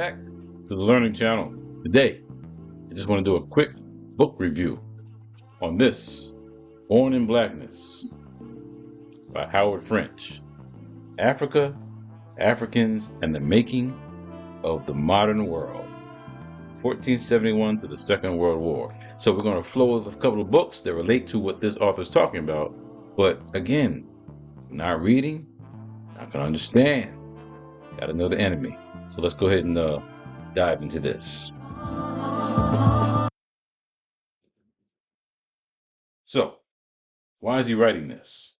back to the Learning Channel. Today, I just want to do a quick book review on this, Born in Blackness, by Howard French. Africa, Africans, and the Making of the Modern World, 1471 to the Second World War. So we're going to flow with a couple of books that relate to what this author is talking about. But again, not reading, not going to understand. Got to know the enemy. So let's go ahead and dive into this. So, why is he writing this?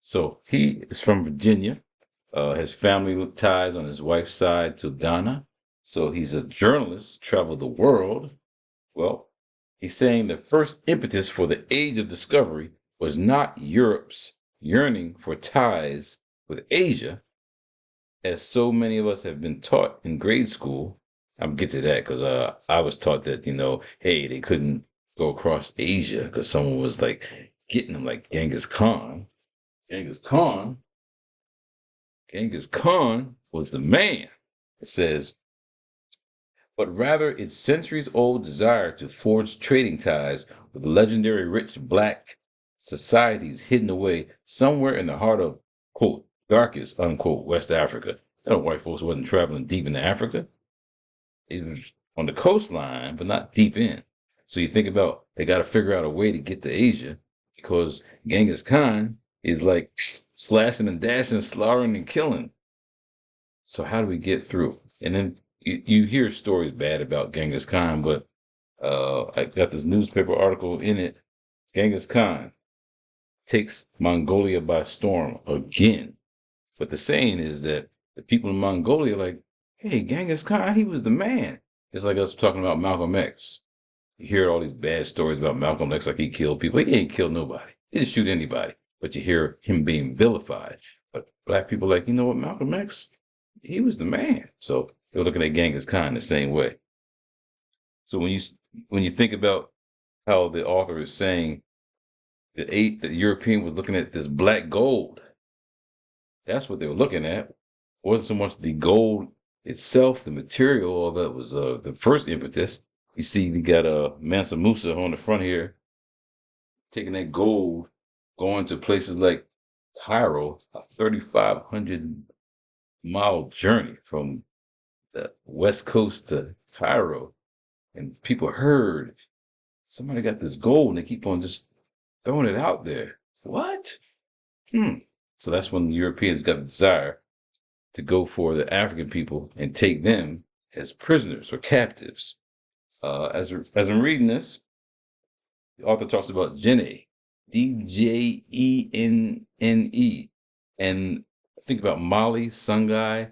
So, he is from Virginia. Has family ties on his wife's side to Ghana. So, he's a journalist, traveled the world. Well, he's saying the first impetus for the Age of Discovery was not Europe's yearning for ties with Asia, as so many of us have been taught in grade school. I'm get to that because I was taught that, hey, they couldn't go across Asia because someone was like getting them, like Genghis Khan. Genghis Khan was the man. It says, but rather its centuries-old desire to forge trading ties with legendary rich black societies hidden away somewhere in the heart of, quote, darkest, unquote, West Africa. White folks wasn't traveling deep into Africa. It was on the coastline, but not deep in. So you think about, they got to figure out a way to get to Asia because Genghis Khan is like slashing and dashing, slaughtering and killing. So how do we get through? And then you hear stories bad about Genghis Khan, but I got this newspaper article in it. Genghis Khan takes Mongolia by storm again. But the saying is that the people in Mongolia are like, hey, Genghis Khan, he was the man. It's like us talking about Malcolm X. You hear all these bad stories about Malcolm X, like he killed people. He ain't killed nobody. He didn't shoot anybody. But you hear him being vilified. But black people are like, you know what, Malcolm X, he was the man. So they're looking at Genghis Khan the same way. So when you think about how the author is saying that the European was looking at this black gold, that's what they were looking at. It wasn't so much the gold itself, the material, all that was the first impetus. You see, you got Mansa Musa on the front here, taking that gold, going to places like Cairo, a 3,500-mile journey from the west coast to Cairo. And people heard somebody got this gold, and they keep on just throwing it out there. What? So that's when the Europeans got the desire to go for the African people and take them as prisoners or captives. As I'm reading this, the author talks about Djenne, Djenne, and think about Mali, Songhai,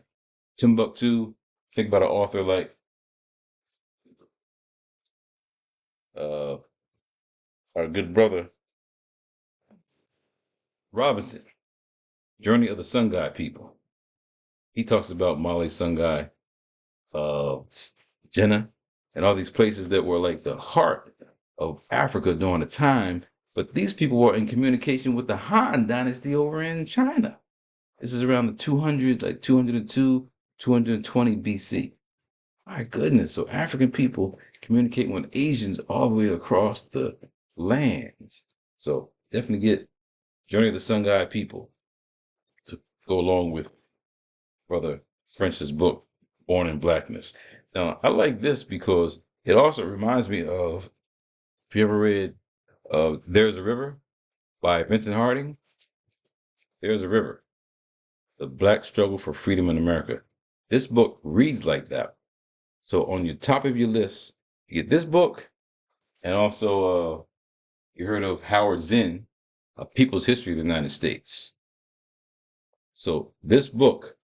Timbuktu. Think about an author like our good brother Robinson, Journey of the Songhai People. He talks about Mali, Songhai, Djenne, and all these places that were like the heart of Africa during the time. But these people were in communication with the Han Dynasty over in China. This is around the 200, like 202, 220 BC. My goodness. So African people communicating with Asians all the way across the lands. So definitely get Journey of the Songhai People to go along with Brother French's book, Born in Blackness. Now, I like this because it also reminds me of, if you ever read There's a River by Vincent Harding. There's a River, The Black Struggle for Freedom in America. This book reads like that. So on your top of your list, you get this book, and also you heard of Howard Zinn, A People's History of the United States. So this book,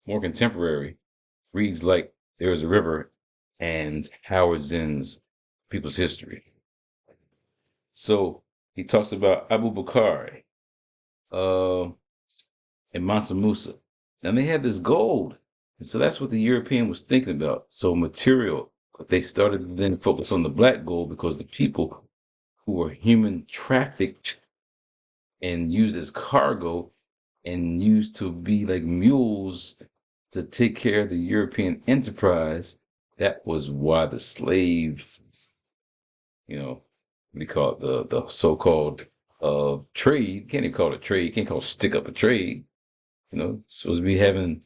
more contemporary, reads like There's a River and Howard Zinn's People's History. So he talks about Abu Bakr and Mansa Musa. And they had this gold. And so that's what the European was thinking about. So material. But they started to then focus on the black gold because the people who were human trafficked and used as cargo and used to be like mules to take care of the European enterprise. That was why the slave, what do you call it? The so-called trade. Can't even call it trade. Can't call stick up a trade. Supposed to be having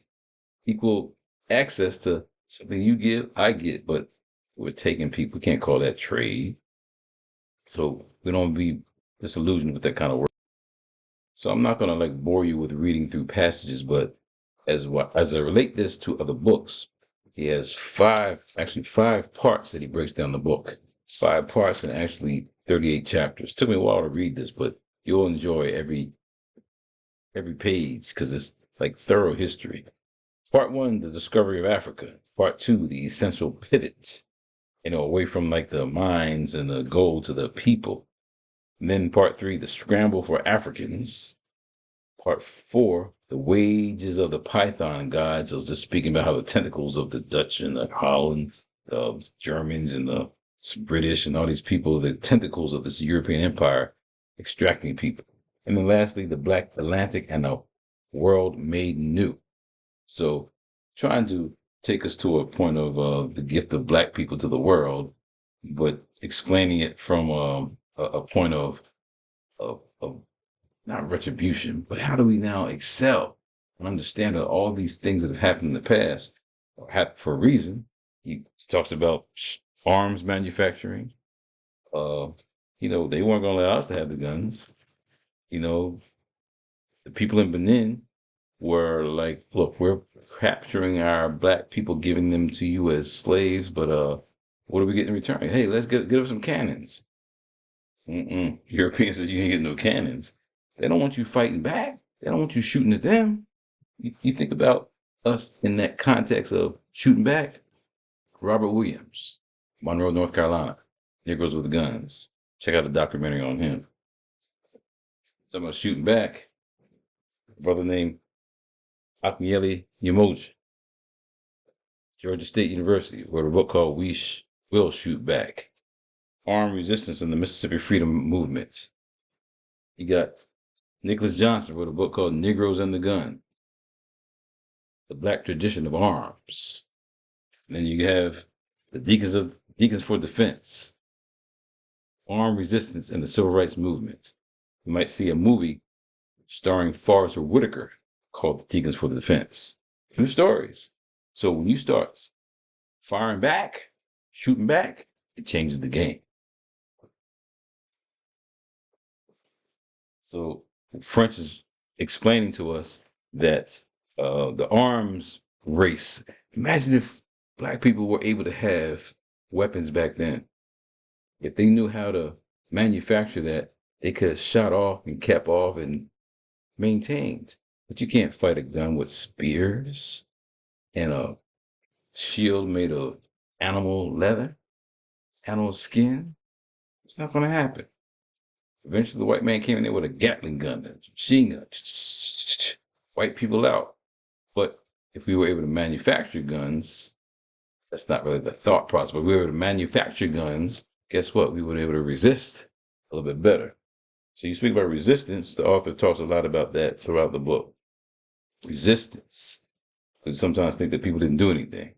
equal access to something you give, I get, but we're taking people. We can't call that trade. So we don't be disillusioned with that kind of work. So I'm not gonna bore you with reading through passages, but as I relate this to other books, he has five parts that he breaks down the book. 5 parts and actually 38 chapters. Took me a while to read this, but you'll enjoy every page because it's like thorough history. Part 1, the discovery of Africa. Part 2, the essential pivot, away from the mines and the gold to the people. And then part 3, the scramble for Africans. Part 4, the wages of the Python gods. I was just speaking about how the tentacles of the Dutch and the Holland, the Germans and the British and all these people, the tentacles of this European empire extracting people. And then lastly, the Black Atlantic and the world made new. So trying to take us to a point of the gift of Black people to the world, but explaining it from a point of not retribution, but how do we now excel and understand that all these things that have happened in the past happened for a reason. He talks about arms manufacturing. They weren't going to allow us to have the guns. The people in Benin were like, look, we're capturing our Black people, giving them to you as slaves, but what do we get in return? Hey, let's give us some cannons. Europeans said you ain't get no cannons. They don't want you fighting back. They don't want you shooting at them. You think about us in that context of shooting back. Robert Williams, Monroe, North Carolina, Negroes with Guns. Check out the documentary on him. Talking about shooting back. A brother named Akmiele Yamoji, Georgia State University, wrote a book called We Will Shoot Back. Armed Resistance in the Mississippi Freedom Movement. You got Nicholas Johnson wrote a book called Negroes and the Gun, The Black Tradition of Arms. And then you have the Deacons for Defense, Armed Resistance and the Civil Rights Movement. You might see a movie starring Forrest Whitaker called The Deacons for Defense. True stories. So when you start firing back, shooting back, it changes the game. So French is explaining to us that the arms race. Imagine if Black people were able to have weapons back then. If they knew how to manufacture that, they could have shot off and kept off and maintained. But you can't fight a gun with spears and a shield made of animal leather, animal skin. It's not going to happen. Eventually, the white man came in there with a Gatling gun, a machine gun, wipe people out. But if we were able to manufacture guns, that's not really the thought process, but if we were able to manufacture guns, guess what? We would be able to resist a little bit better. So you speak about resistance, the author talks a lot about that throughout the book. Resistance. Because sometimes think that people didn't do anything.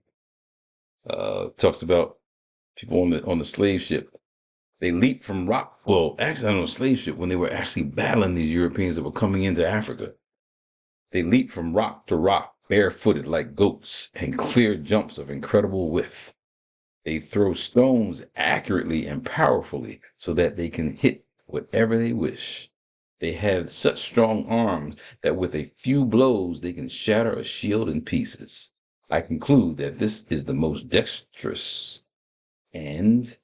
Talks about people on the slave ship. They leaped from rock. Well, actually, on a slave ship when they were actually battling these Europeans that were coming into Africa. They leaped from rock to rock, barefooted like goats, and clear jumps of incredible width. They throw stones accurately and powerfully so that they can hit whatever they wish. They have such strong arms that with a few blows they can shatter a shield in pieces. I conclude that this is the most dexterous and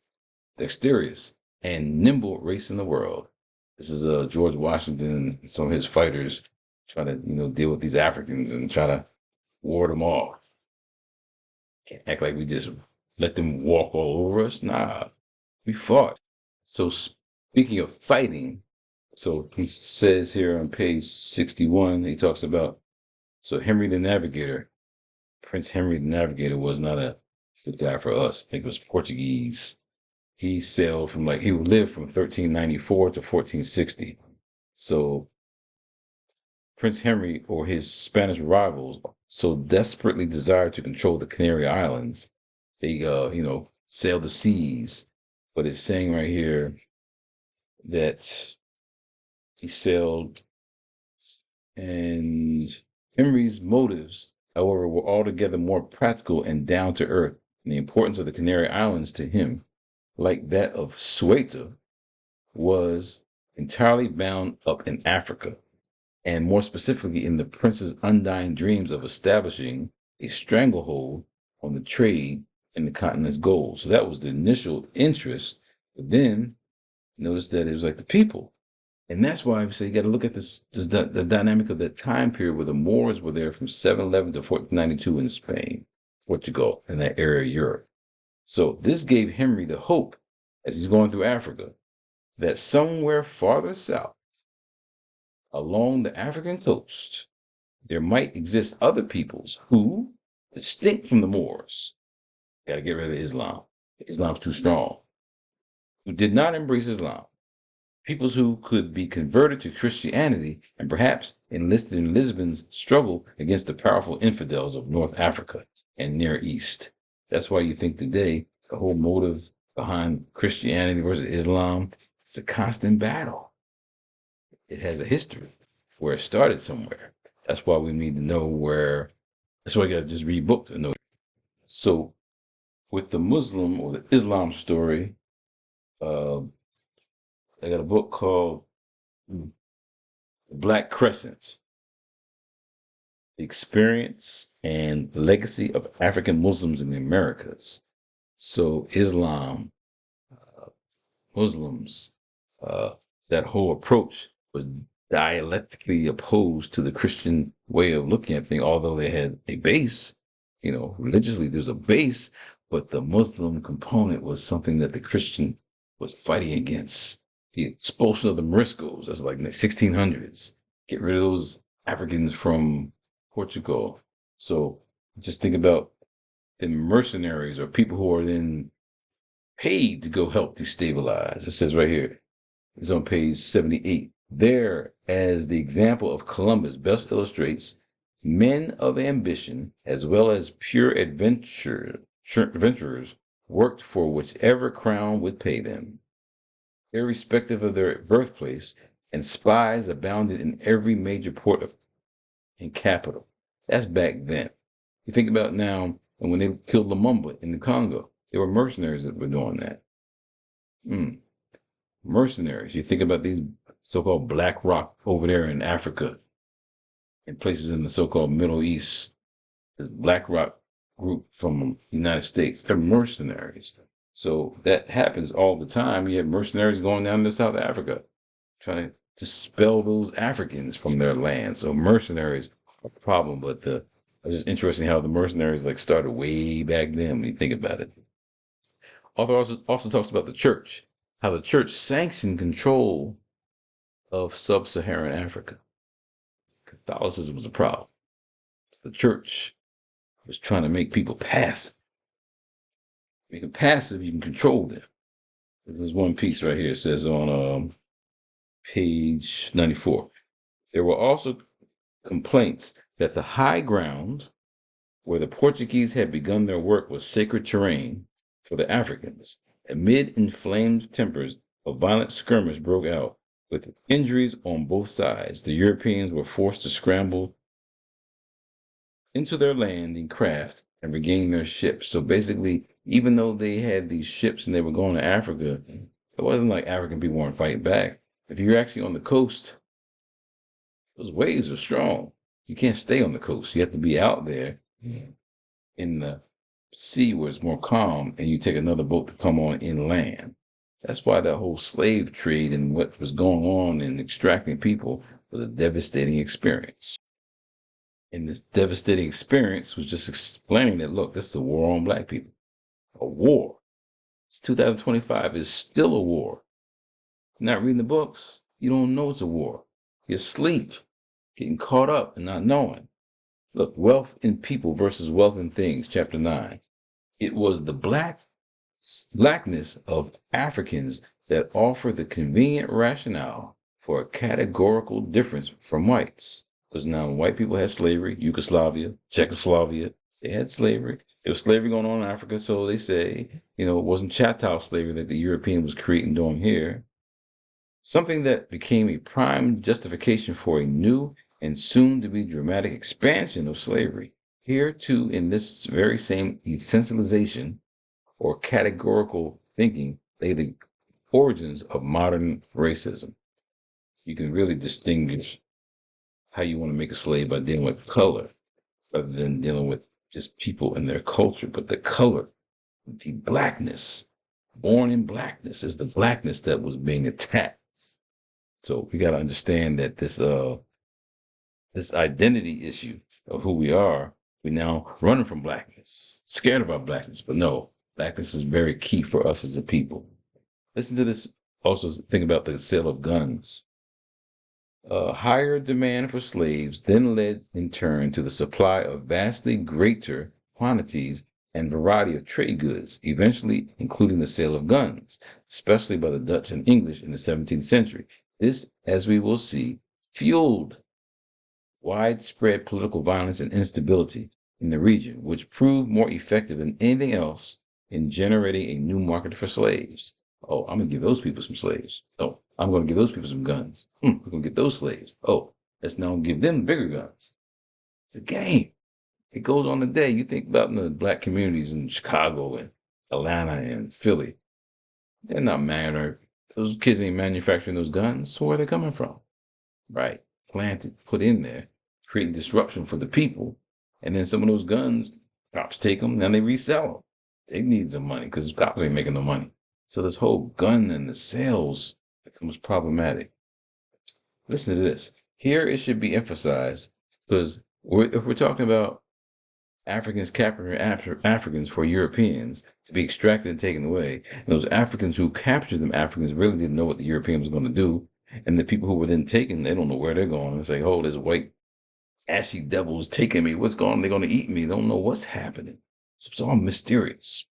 nimble race in the world. This is George Washington and some of his fighters trying to deal with these Africans and try to ward them off. Can't act like we just let them walk all over us. Nah, we fought. So speaking of fighting, so he says here on page 61, he talks about, so Henry the Navigator, Prince Henry the Navigator was not a good guy for us. I think it was Portuguese. He sailed he lived from 1394 to 1460. So Prince Henry or his Spanish rivals so desperately desired to control the Canary Islands, they, sailed the seas. But it's saying right here that he sailed, and Henry's motives, however, were altogether more practical and down to earth, and the importance of the Canary Islands to him, like that of Ceuta, was entirely bound up in Africa, and more specifically in the prince's undying dreams of establishing a stranglehold on the trade in the continent's gold. So that was the initial interest. But then notice that it was like the people. And that's why we say you got to look at the dynamic of that time period where the Moors were there from 711 to 1492 in Spain, Portugal, and that area of Europe. So this gave Henry the hope, as he's going through Africa, that somewhere farther south, along the African coast, there might exist other peoples who, distinct from the Moors, got to get rid of Islam. Islam's too strong. Who did not embrace Islam. Peoples who could be converted to Christianity and perhaps enlisted in Lisbon's struggle against the powerful infidels of North Africa and Near East. That's why you think today the whole motive behind Christianity versus Islam, it's a constant battle. It has a history where it started somewhere. That's why we need to know where. That's why you got to just read books to know. So with the Muslim or the Islam story, I got a book called Black Crescents, The Experience and Legacy of African Muslims in the Americas. So Islam, Muslims, that whole approach was dialectically opposed to the Christian way of looking at things, although they had a base, religiously there's a base, but the Muslim component was something that the Christian was fighting against. The expulsion of the Moriscos, that's like in the 1600s. Get rid of those Africans from Portugal. So just think about the mercenaries or people who are then paid to go help destabilize. It says right here, it's on page 78. There, as the example of Columbus best illustrates, men of ambition as well as pure adventurers worked for whichever crown would pay them, irrespective of their birthplace, and spies abounded in every major port and capital. That's back then. You think about now, and when they killed Lumumba in the Congo, there were mercenaries that were doing that. Mercenaries. You think about these so-called Black Rock over there in Africa, in places in the so-called Middle East, this Black Rock group from the United States, they're mercenaries. So that happens all the time. You have mercenaries going down to South Africa, trying to dispel those Africans from their land. So mercenaries are a problem, but it's just interesting how the mercenaries started way back then when you think about it. Author also talks about the church, how the church sanctioned control of sub-Saharan Africa. Catholicism was a problem. So the church was trying to make people passive. Make them passive, you can control them. This is one piece right here. It says on page 94. There were also complaints that the high ground where the Portuguese had begun their work was sacred terrain for the Africans. Amid inflamed tempers, a violent skirmish broke out with injuries on both sides. The Europeans were forced to scramble into their landing craft and regain their ships. So basically, even though they had these ships and they were going to Africa, it wasn't like African people weren't fighting back. If you're actually on the coast, those waves are strong. You can't stay on the coast. You have to be out there in the sea where it's more calm, and you take another boat to come on inland. That's why that whole slave trade and what was going on in extracting people was a devastating experience. And this devastating experience was just explaining that, look, this is a war on black people. A war. It's 2025. It's still a war. You're not reading the books, you don't know it's a war. You're asleep, getting caught up and not knowing. Look, wealth in people versus wealth in things, chapter 9. It was the blackness of Africans that offered the convenient rationale for a categorical difference from whites. Because now white people had slavery, Yugoslavia, Czechoslovakia, they had slavery. There was slavery going on in Africa, so they say, it wasn't chattel slavery that the European was creating doing here. Something that became a prime justification for a new and soon to be dramatic expansion of slavery. Here, too, in this very same essentialization or categorical thinking, lay the origins of modern racism. You can really distinguish how you want to make a slave by dealing with color rather than dealing with just people and their culture. But the color, the blackness, born in blackness, is the blackness that was being attacked. So we got to understand that this identity issue of who we are, we now running from blackness, scared about blackness. But no, blackness is very key for us as a people. Listen to this. Also, think about the sale of guns. Higher demand for slaves then led in turn to the supply of vastly greater quantities and variety of trade goods, eventually including the sale of guns, especially by the Dutch and English in the 17th century. This, as we will see, fueled widespread political violence and instability in the region, which proved more effective than anything else in generating a new market for slaves. Oh, I'm going to give those people some slaves. Oh, I'm going to give those people some guns. We're going to get those slaves. Oh, let's now give them bigger guns. It's a game. It goes on today. You think about the black communities in Chicago and Atlanta and Philly. They're not mad. Those kids ain't manufacturing those guns. So where are they coming from? Right. Planted, put in there, creating disruption for the people. And then some of those guns, cops take them, then they resell them. They need some money because cops ain't making no money. So this whole gun and the sales becomes problematic. Listen to this. Here it should be emphasized because if we're talking about Africans capturing Africans for Europeans to be extracted and taken away, and those Africans who captured them Africans really didn't know what the European was going to do. And the people who were then taken, they don't know where they're going. It's like, oh, this white ashy devil's taking me. What's going on? They're going to eat me. They don't know what's happening. So it's all mysterious.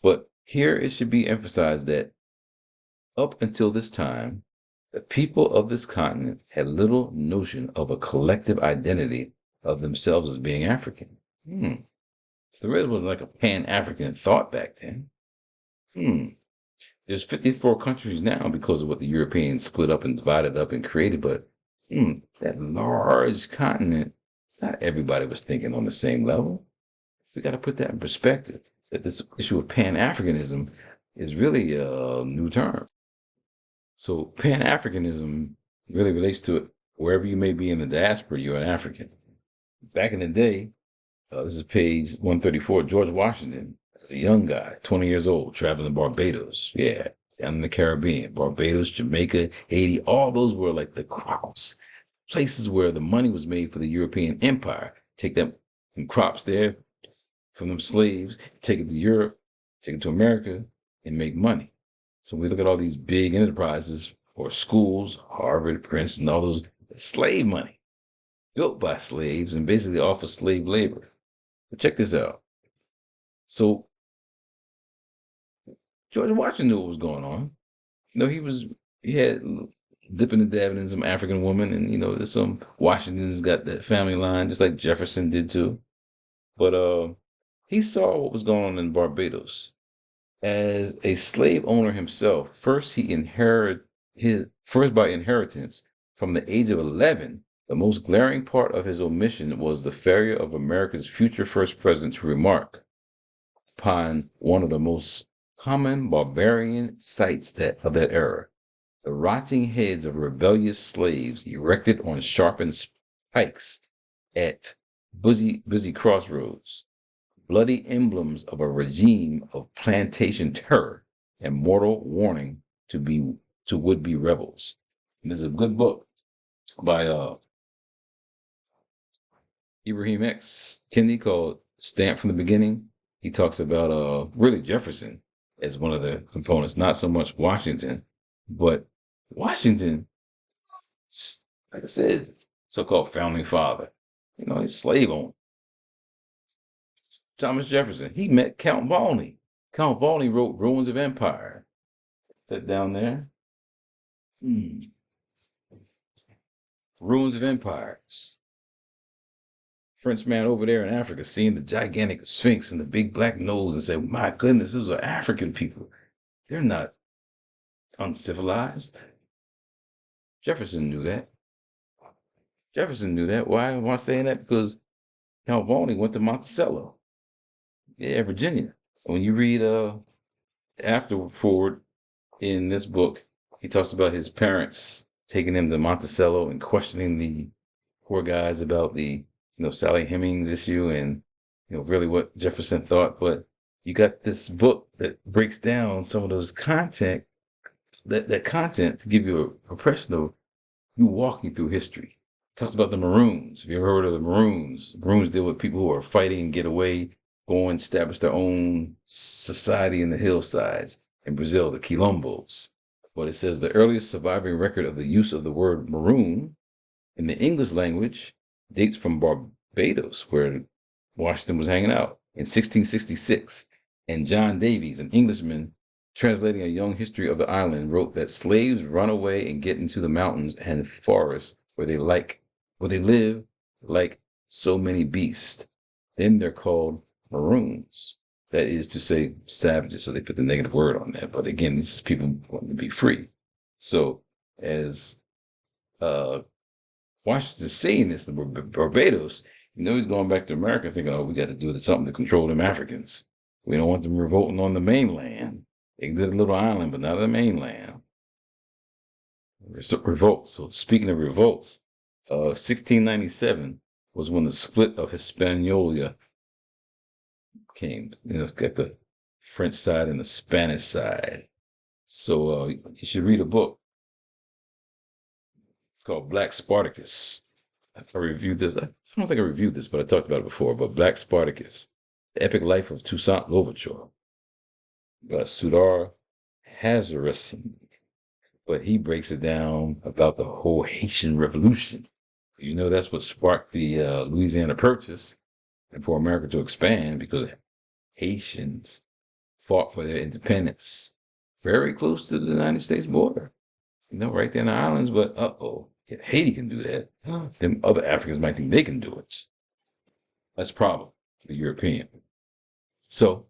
But here it should be emphasized that up until this time, the people of this continent had little notion of a collective identity of themselves as being African. So there really wasn't like a Pan-African thought back then. There's 54 countries now because of what the Europeans split up and divided up and created, but that large continent, not everybody was thinking on the same level. We got to put that in perspective, that this issue of Pan-Africanism is really a new term. So Pan-Africanism really relates to it wherever you may be in the diaspora, you're an African. Back in the day, this is page 134, George Washington, as a young guy, 20 years old, traveling to Barbados. Yeah, down in the Caribbean. Barbados, Jamaica, Haiti, all those were like the crops, places where the money was made for the European empire. Take them crops there from them slaves, take it to Europe, take it to America, and make money. So we look at all these big enterprises or schools, Harvard, Princeton, all those slave money built by slaves and basically off of slave labor. But check this out. So George Washington knew what was going on. He had dipping and dabbing in some African woman, and there's some Washington's got that family line, just like Jefferson did too. But he saw what was going on in Barbados. As a slave owner himself, first by inheritance from the age of 11. The most glaring part of his omission was the failure of America's future first president to remark upon one of the most common barbarian sights of that era: the rotting heads of rebellious slaves erected on sharpened spikes at busy crossroads, bloody emblems of a regime of plantation terror and mortal warning to would-be rebels. And there's a good book by Ibrahim X. Kendi called Stamped from the Beginning. He talks about really Jefferson as one of the components, not so much Washington, but Washington, like I said, so-called founding father. He's slave owner. Thomas Jefferson, he met Count Volney. Count Volney wrote Ruins of Empire. That down there. Ruins of Empires. Frenchman over there in Africa seeing the gigantic Sphinx and the big black nose and said, my goodness, those are African people. They're not uncivilized. Jefferson knew that. Jefferson knew that. Why am I saying that? Because Calvoni went to Monticello. Yeah, Virginia. When you read afterward in this book, he talks about his parents taking him to Monticello and questioning the poor guys about the, Sally Hemings issue and, really what Jefferson thought. But you got this book that breaks down some of those content, that content to give you an impression of you walking through history. Talks about the Maroons. Have you ever heard of the Maroons? Maroons deal with people who are fighting and get away, go and establish their own society in the hillsides. In Brazil, the Quilombos. But it says the earliest surviving record of the use of the word maroon in the English language dates from Barbados, where Washington was hanging out in 1666. And John Davies, an Englishman translating a young history of the island, wrote that slaves run away and get into the mountains and forests where they live like so many beasts. Then they're called maroons. That is to say, savages. So they put the negative word on that. But again, this is people wanting to be free. So as Washington's saying this to Barbados, he's going back to America thinking, oh, we got to do something to control them Africans. We don't want them revolting on the mainland. They can do the little island, but not the mainland. Revolts. So speaking of revolts, 1697 was when the split of Hispaniola came. Got the French side and the Spanish side. So you should read a book called Black Spartacus. I reviewed this. I don't think I reviewed this, but I talked about it before. But Black Spartacus, the epic life of Toussaint Louverture, Sudar Hazarassin. But he breaks it down about the whole Haitian Revolution. That's what sparked the Louisiana Purchase and for America to expand, because Haitians fought for their independence very close to the United States border. Right there in the islands, but if Haiti can do that, then other Africans might think they can do it. That's a problem for the European. So,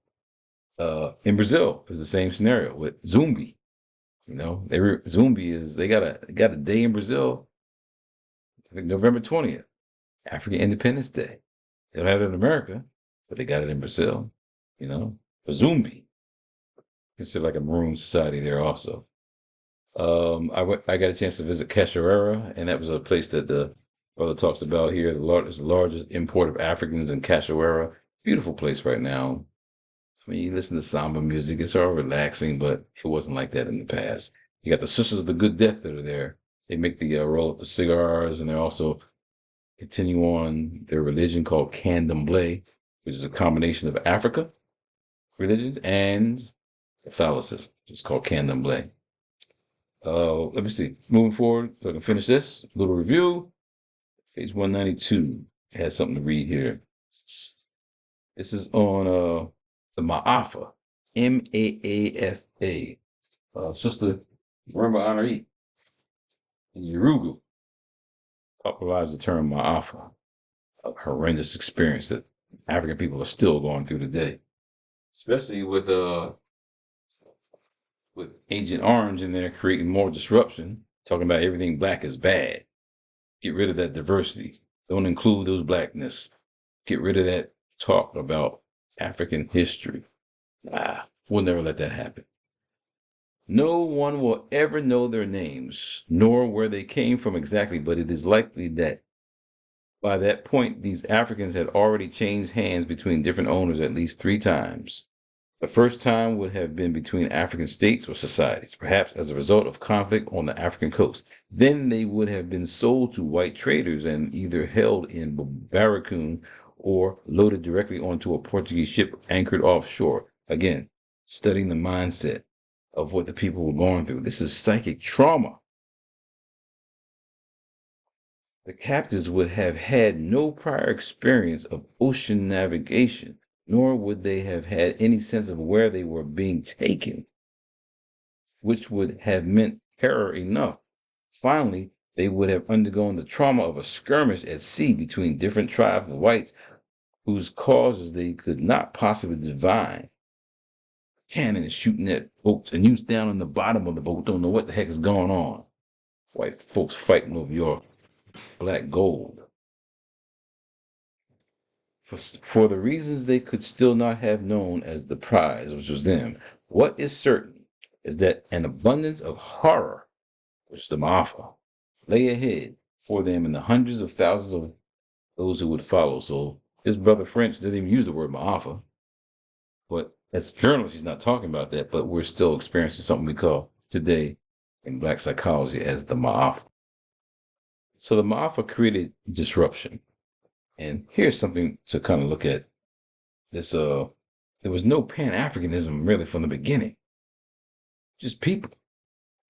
in Brazil, it was the same scenario with Zumbi. They got a day in Brazil, I think November 20th, African Independence Day. They don't have it in America, but they got it in Brazil, for Zumbi. Considered like a maroon society there also. I got a chance to visit Cachoeira, and that was a place that the brother talks about here. It's the largest import of Africans in Cachoeira. Beautiful place right now. I mean, you listen to samba music, it's all relaxing, but it wasn't like that in the past. You got the Sisters of the Good Death that are there. They make the roll up the cigars, and they also continue on their religion called Candomblé, which is a combination of Africa religions and Catholicism. It's called Candomblé. Let me see. Moving forward, so I can finish this little review. Page 192 has something to read here. This is on the Ma'afa, Maafa. Sister Remember Honoree in Urugu popularized the term Ma'afa, a horrendous experience that African people are still going through today, especially with Agent Orange in there creating more disruption, talking about everything black is bad. Get rid of that diversity. Don't include those blackness. Get rid of that talk about African history. We'll never let that happen. No one will ever know their names, nor where they came from exactly, but it is likely that by that point, these Africans had already changed hands between different owners at least 3 times. The first time would have been between African states or societies, perhaps as a result of conflict on the African coast. Then they would have been sold to white traders and either held in barracoon or loaded directly onto a Portuguese ship anchored offshore. Again, studying the mindset of what the people were going through. This is psychic trauma. The captives would have had no prior experience of ocean navigation, nor would they have had any sense of where they were being taken, which would have meant terror enough. Finally, they would have undergone the trauma of a skirmish at sea between different tribes of whites whose causes they could not possibly divine. Cannon is shooting at boats, and you down on the bottom of the boat don't know what the heck is going on. White folks fighting over your black gold. For the reasons they could still not have known as the prize, which was them, what is certain is that an abundance of horror, which is the Ma'afa, lay ahead for them in the hundreds of thousands of those who would follow. So his brother French didn't even use the word Ma'afa. But as a journalist, he's not talking about that, but we're still experiencing something we call today in Black psychology as the Ma'afa. So the Ma'afa created disruption. And here's something to kind of look at. This there was no Pan-Africanism really from the beginning. Just people,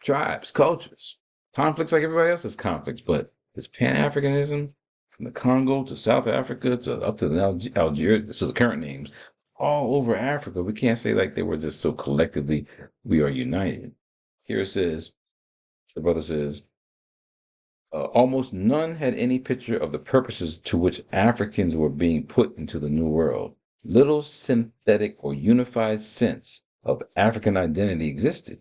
tribes, cultures, conflicts like everybody else has conflicts, but this Pan-Africanism from the Congo to South Africa to up to the Algeria, so the current names, all over Africa. We can't say like they were just so collectively, we are united. Here it says, the brother says, almost none had any picture of the purposes to which Africans were being put into the New World. Little synthetic or unified sense of African identity existed.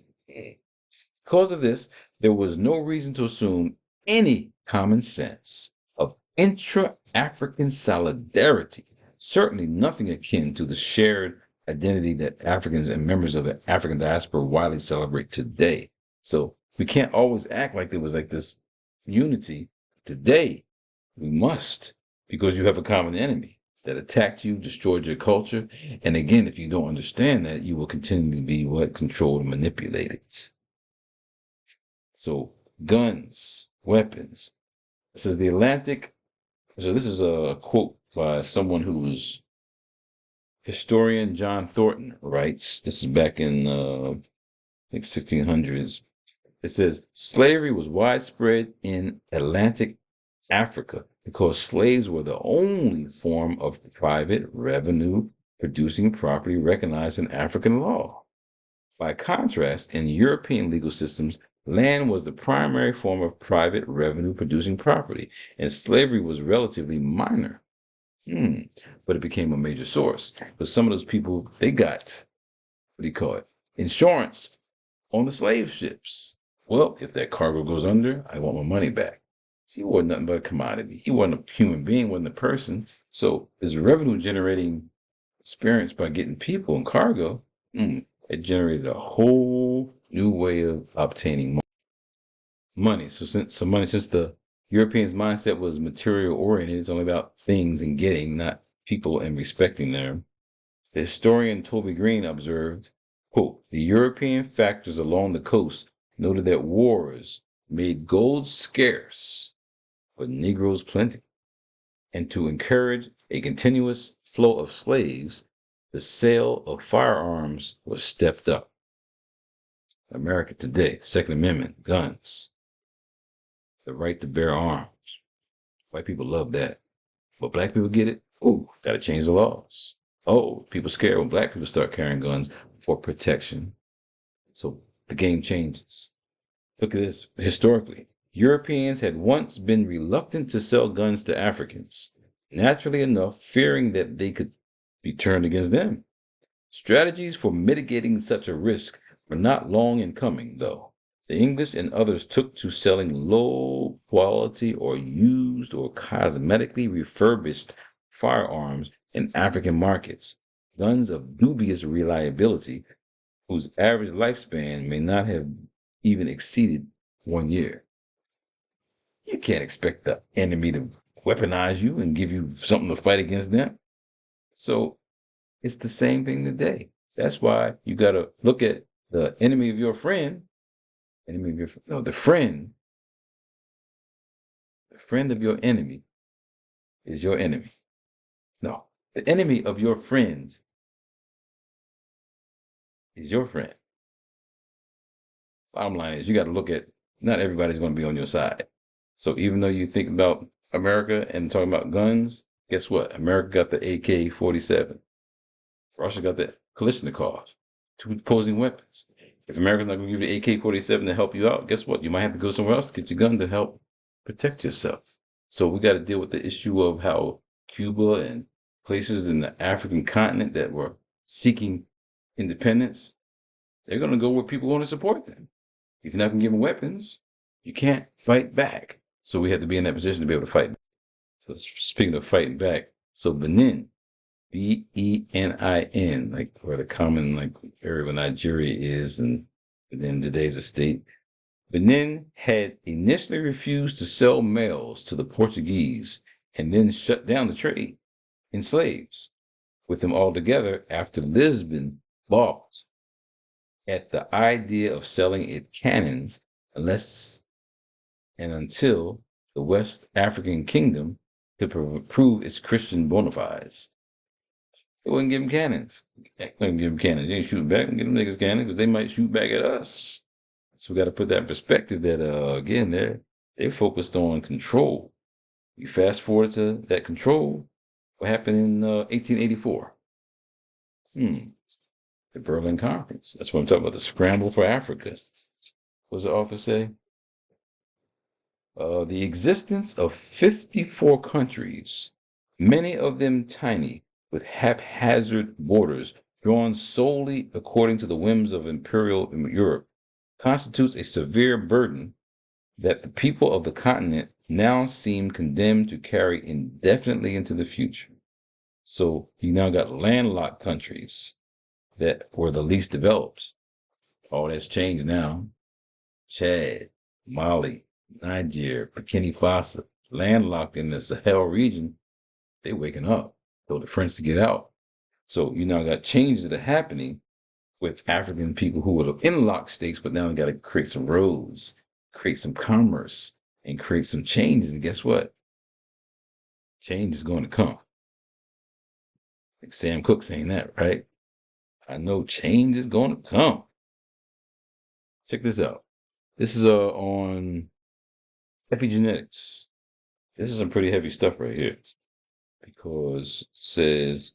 Because of this, there was no reason to assume any common sense of intra-African solidarity, certainly nothing akin to the shared identity that Africans and members of the African diaspora widely celebrate today. So we can't always act like there was like this unity. Today, we must, because you have a common enemy that attacked you, destroyed your culture. And again, if you don't understand that, you will continually be controlled and manipulated. So guns, weapons. It says the Atlantic. So this is a quote by someone who was historian John Thornton writes. This is back in I think 1600s. It says, slavery was widespread in Atlantic Africa because slaves were the only form of private revenue producing property recognized in African law. By contrast, in European legal systems, land was the primary form of private revenue producing property, and slavery was relatively minor. But it became a major source. But some of those people, they got, what do you call it? Insurance on the slave ships. Well, if that cargo goes under, I want my money back. See, he wasn't nothing but a commodity. He wasn't a human being, wasn't a person. So this revenue generating experience by getting people and cargo, it generated a whole new way of obtaining money. So since the Europeans' mindset was material oriented, it's only about things and getting, not people and respecting them. The historian Toby Green observed, quote, the European factors along the coast noted that wars made gold scarce, but Negroes plenty. And to encourage a continuous flow of slaves, the sale of firearms was stepped up. America today, Second Amendment, guns, the right to bear arms. White people love that. But black people get it? Ooh, gotta change the laws. Oh, people scared when black people start carrying guns for protection. So the game changes. Look at this. Historically, Europeans had once been reluctant to sell guns to Africans, naturally enough, fearing that they could be turned against them. Strategies for mitigating such a risk were not long in coming, though. The English and others took to selling low quality or used or cosmetically refurbished firearms in African markets, guns of dubious reliability whose average lifespan may not have even exceeded 1 year. You can't expect the enemy to weaponize you and give you something to fight against them. So it's the same thing today. That's why you got to look at the enemy of your friend. The friend of your enemy is your enemy. No, the enemy of your friends is your friend. Bottom line is you got to look at, not everybody's going to be on your side. So even though you think about America and talking about guns, guess what? America got the AK-47. Russia got the Kalashnikovs, two opposing weapons. If America's not going to give you the AK-47 to help you out, guess what? You might have to go somewhere else to get your gun to help protect yourself. So we got to deal with the issue of how Cuba and places in the African continent that were seeking independence, they're going to go where people want to support them. If you're not going to give them weapons, you can't fight back. So we have to be in that position to be able to fight back. So speaking of fighting back, so Benin, Benin, like where the common like area where Nigeria is, and then today's a state. Benin had initially refused to sell males to the Portuguese and then shut down the trade in slaves with them altogether after Lisbon balked at the idea of selling it cannons unless and until the West African kingdom could prove its Christian bona fides. They wouldn't give them cannons. They wouldn't give them cannons. They ain't shooting back and give them niggas cannons because they might shoot back at us. So we got to put that in perspective that, again, they're focused on control. You fast forward to that control, what happened in 1884? The Berlin Conference. That's what I'm talking about, the scramble for Africa. What does the author say? The existence of 54 countries, many of them tiny, with haphazard borders drawn solely according to the whims of imperial Europe, constitutes a severe burden that the people of the continent now seem condemned to carry indefinitely into the future. So you now got landlocked countries that were the least developed. All that's changed now. Chad, Mali, Niger, Burkina Faso, landlocked in the Sahel region, they waking up. Told the French to get out. So you now got changes that are happening with African people who were in locked states, but now they got to create some roads, create some commerce, and create some changes. And guess what? Change is going to come. Like Sam Cooke saying that, right? I know change is going to come. Check this out. This is on epigenetics. This is some pretty heavy stuff right here, because it says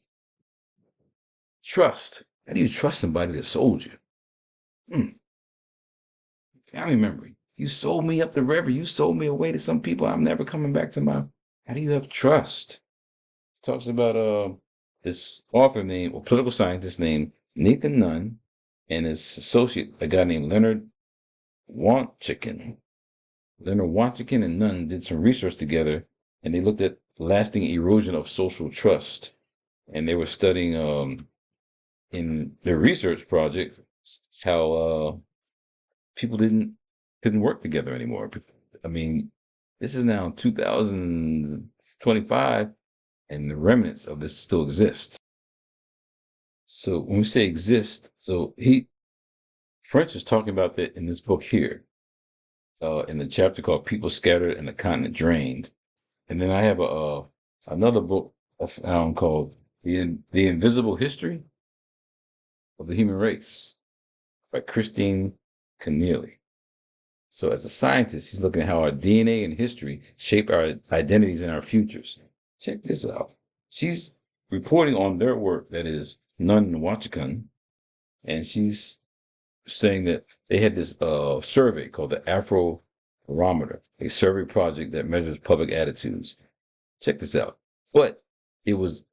trust. How do you trust somebody that sold you? Family memory. You sold me up the river. You sold me away to some people. I'm never coming back to my. How do you have trust? It talks about this author named, or political scientist named Nathan Nunn, and his associate, a guy named Leonard Wantchikin. Leonard Wantchikin and Nunn did some research together, and they looked at lasting erosion of social trust. And they were studying in their research project how people couldn't work together anymore. I mean, this is now 2025, and the remnants of this still exist. So when we say exist, so French is talking about that in this book here, in the chapter called "People Scattered and the Continent Drained." And then I have another book I found called "The Invisible History of the Human Race" by Christine Keneally. So as a scientist, he's looking at how our DNA and history shape our identities and our futures. Check this out. She's reporting on their work, that is Nunn and Wantchikin, and she's saying that they had this survey called the Afrobarometer, a survey project that measures public attitudes. Check this out. But it was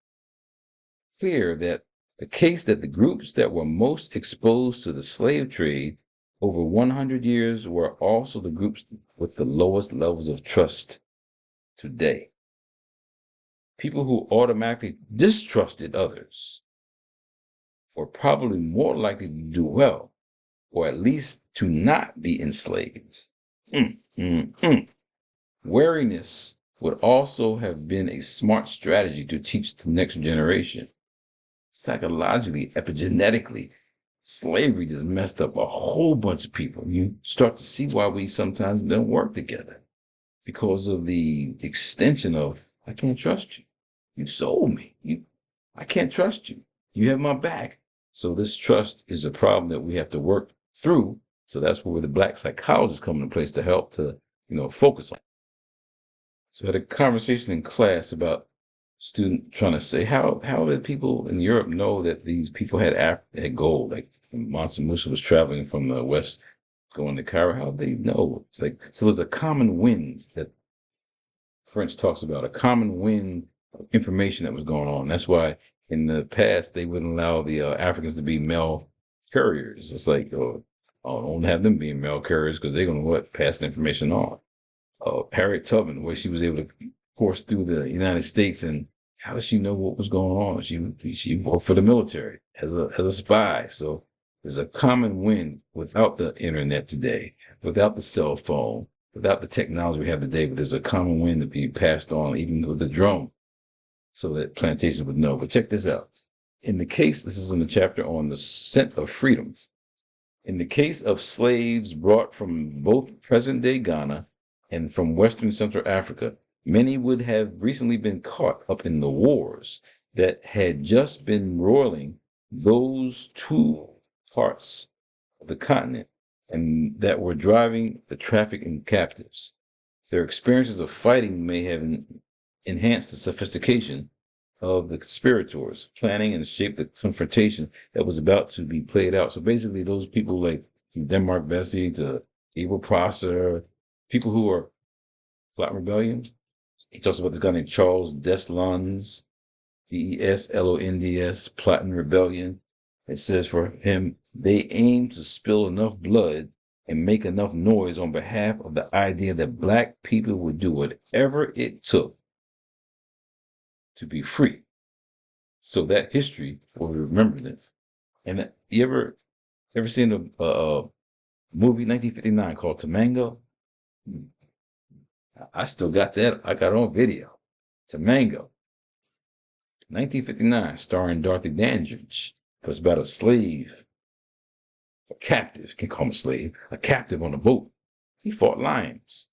clear that the case that the groups that were most exposed to the slave trade over 100 years were also the groups with the lowest levels of trust today. People who automatically distrusted others were probably more likely to do well, or at least to not be enslaved. Wariness would also have been a smart strategy to teach the next generation. Psychologically, epigenetically, slavery just messed up a whole bunch of people. You start to see why we sometimes don't work together, because of the extension of, I can't trust you. You sold me. I can't trust you. You have my back. So this trust is a problem that we have to work through. So that's where the Black psychologists come into place to help to, focus on. So I had a conversation in class about student trying to say, how did people in Europe know that these people had gold? Like Mansa Musa was traveling from the West going to Cairo. How did they know? It's like, so there's a common wind that French talks about a common wind of information that was going on. That's why in the past they wouldn't allow the Africans to be mail couriers. It's like, don't have them being mail couriers because they're going to pass the information on. Harriet Tubman, where she was able to course through the United States, and how does she know what was going on? She worked for the military as a spy. So there's a common wind without the internet today, without the cell phone, without the technology we have today. But there's a common wind to be passed on, even with the drum, so that plantations would know. But check this out. In the case, this is in the chapter on the scent of freedom. In the case of slaves brought from both present-day Ghana and from Western Central Africa, many would have recently been caught up in the wars that had just been roiling those two parts of the continent and that were driving the traffic in captives. Their experiences of fighting may have enhanced the sophistication of the conspirators, planning and shaped the confrontation that was about to be played out. So basically, those people like from Denmark Vesey to Abel Prosser, people who are plot rebellion. He talks about this guy named Charles Deslonds, Deslonds, plotting rebellion. It says for him, they aim to spill enough blood and make enough noise on behalf of the idea that black people would do whatever it took to be free. So that history will remember this. And you ever seen a movie 1959 called Tamango? I still got that. I got it on video. Tamango. 1959, starring Dorothy Dandridge. It was about a slave, a captive, can't call him a slave, a captive on a boat. He fought lions.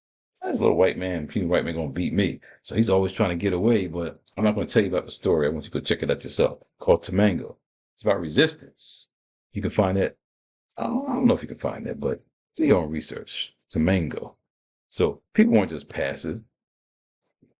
This little white man, white man gonna beat me. So he's always trying to get away, but I'm not going to tell you about the story. I want you to go check it out yourself. Called Tamango. It's about resistance. You can find that. I don't know if you can find that, but do your own research. Tamango. So people weren't just passive.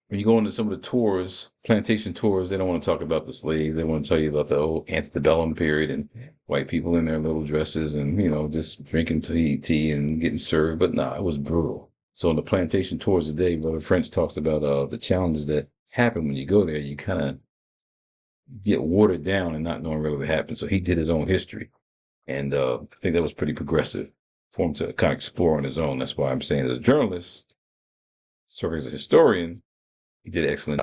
When you go into some of the tours, plantation tours, they don't want to talk about the slaves. They want to tell you about the old antebellum period and white people in their little dresses and, just drinking tea and getting served. But nah, it was brutal. So on the plantation tours today, Brother French talks about the challenges that happen when you go there. You kind of get watered down and not knowing really what happened. So he did his own history. And I think that was pretty progressive for him to kind of explore on his own. That's why I'm saying as a journalist, serving as a historian, he did excellent.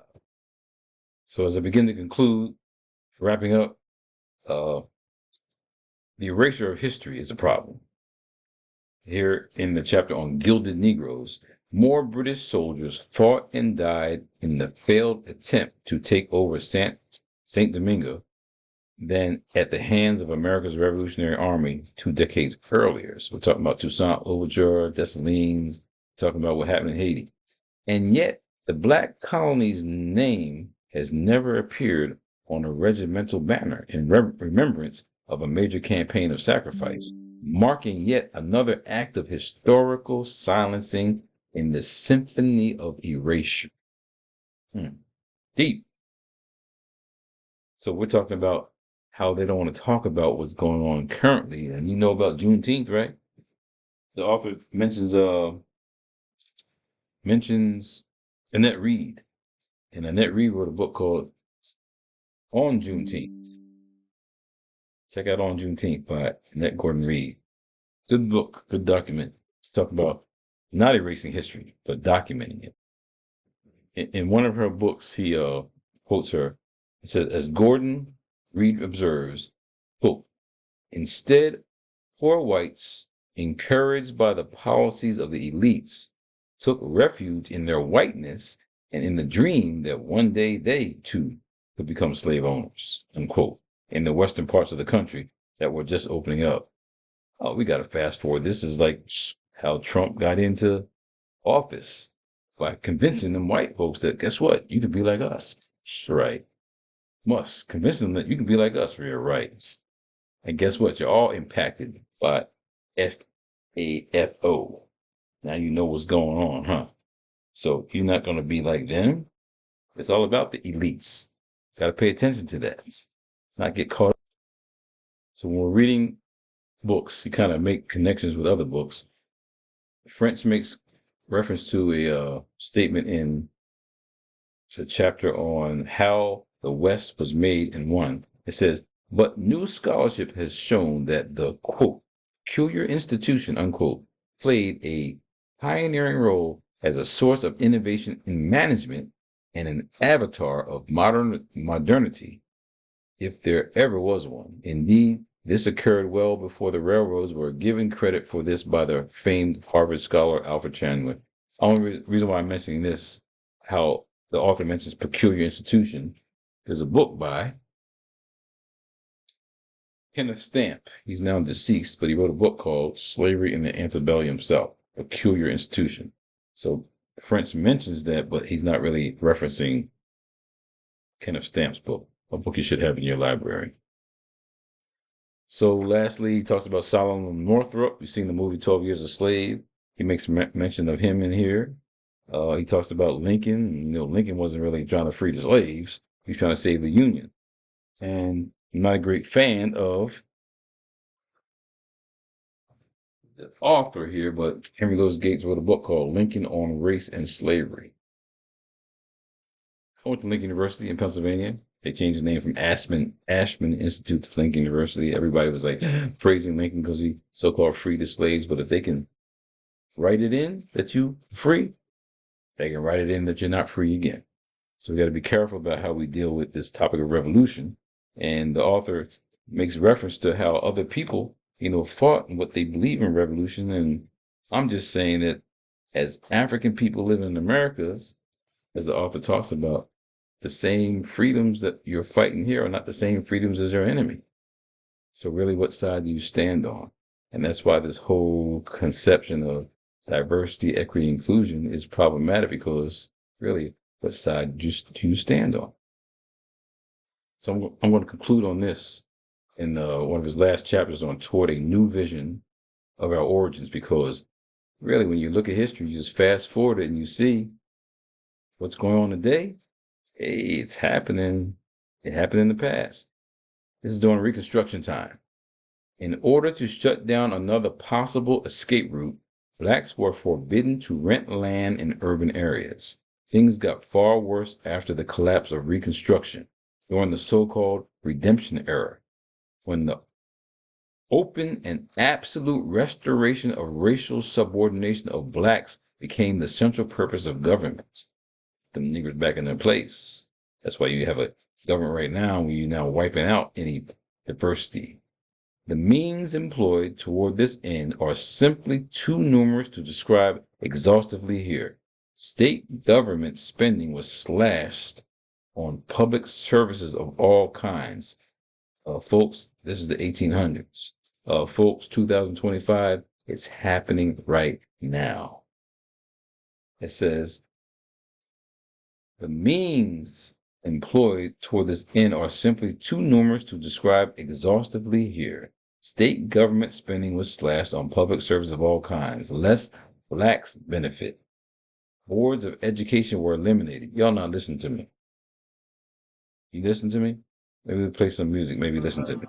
So as I begin to conclude, wrapping up, the erasure of history is a problem. Here in the chapter on Gilded Negroes, more British soldiers fought and died in the failed attempt to take over Saint Domingo than at the hands of America's Revolutionary Army 2 decades earlier. So we're talking about Toussaint Louverture, Dessalines, talking about what happened in Haiti. And yet, the Black colony's name has never appeared on a regimental banner in remembrance of a major campaign of sacrifice, marking yet another act of historical silencing in the symphony of erasure. Deep. So we're talking about how they don't want to talk about what's going on currently. And you know about Juneteenth, right? The author mentions Annette Reed. And Annette Reed wrote a book called On Juneteenth. Check out On Juneteenth by Annette Gordon Reed. Good book, good document. It's talking about not erasing history, but documenting it. In one of her books, he quotes her. It says, as Gordon Reed observes, quote, instead, poor whites, encouraged by the policies of the elites, took refuge in their whiteness and in the dream that one day they, too, could become slave owners, unquote, in the western parts of the country that were just opening up. Oh, we got to fast forward. This is like how Trump got into office by convincing them white folks that, guess what? You can be like us. That's right. Must convince them that you can be like us for your rights. And guess what? You're all impacted by FAFO. Now you know what's going on, huh? So you're not going to be like them. It's all about the elites. Got to pay attention to that. Not get caught up. So when we're reading books, you kind of make connections with other books. French makes reference to a statement in the chapter on how the West was made and won. It says, but new scholarship has shown that the, quote, peculiar institution, unquote, played a pioneering role as a source of innovation in management and an avatar of modernity, if there ever was one. Indeed, this occurred well before the railroads were given credit for this by the famed Harvard scholar Alfred Chandler. Only reason why I'm mentioning this, how the author mentions peculiar institution, there's a book by Kenneth Stamp. He's now deceased, but he wrote a book called Slavery in the Antebellum South, Peculiar Institution. So French mentions that, but he's not really referencing Kenneth Stamp's book, a book you should have in your library. So lastly, he talks about Solomon Northup. You've seen the movie 12 Years a Slave. He makes mention of him in here. He talks about Lincoln. You know, Lincoln wasn't really trying to free the slaves. He was trying to save the Union. And I'm not a great fan of the author here, but Henry Louis Gates wrote a book called Lincoln on Race and Slavery. I went to Lincoln University in Pennsylvania. They changed the name from Ashman Institute to Lincoln University. Everybody was like praising Lincoln because he so-called freed the slaves. But if they can write it in that you free, they can write it in that you're not free again. So we got to be careful about how we deal with this topic of revolution. And the author makes reference to how other people, fought and what they believe in revolution. And I'm just saying that as African people living in Americas, as the author talks about, the same freedoms that you're fighting here are not the same freedoms as your enemy. So really, what side do you stand on? And that's why this whole conception of diversity, equity, inclusion is problematic, because really, what side do you stand on? So I'm going to conclude on this in one of his last chapters on Toward a New Vision of Our Origins, because really, when you look at history, you just fast forward it and you see what's going on today. Hey, it's happening. It happened in the past. This is during Reconstruction time. In order to shut down another possible escape route, blacks were forbidden to rent land in urban areas. Things got far worse after the collapse of Reconstruction, during the so-called Redemption era, when the open and absolute restoration of racial subordination of blacks became the central purpose of governments. Them niggers back in their place. That's why you have a government right now where you're now wiping out any diversity. The means employed toward this end are simply too numerous to describe exhaustively here. State government spending was slashed on public services of all kinds. Folks, this is the 1800s. Folks, 2025, it's happening right now. It says, the means employed toward this end are simply too numerous to describe exhaustively here. State government spending was slashed on public service of all kinds, lest blacks benefit. Boards of education were eliminated. Y'all not listen to me. You listen to me? Maybe we'll play some music. Maybe listen to me.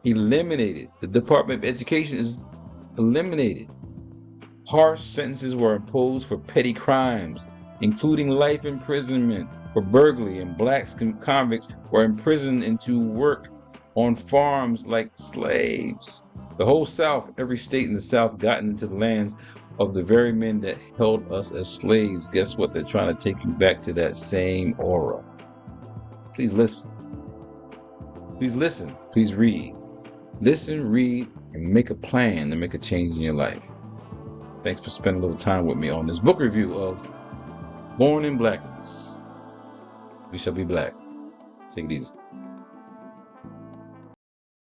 Eliminated. The Department of Education is eliminated. Harsh sentences were imposed for petty crimes, including life imprisonment for burglary, and blacks convicts were imprisoned into work on farms like slaves. The whole South, every state in the South, gotten into the lands of the very men that held us as slaves. Guess what? They're trying to take you back to that same aura. Please listen. Please listen. Please read. Listen, read, and make a plan to make a change in your life. Thanks for spending a little time with me on this book review of Born in Blackness. We Shall Be Black. Take it easy.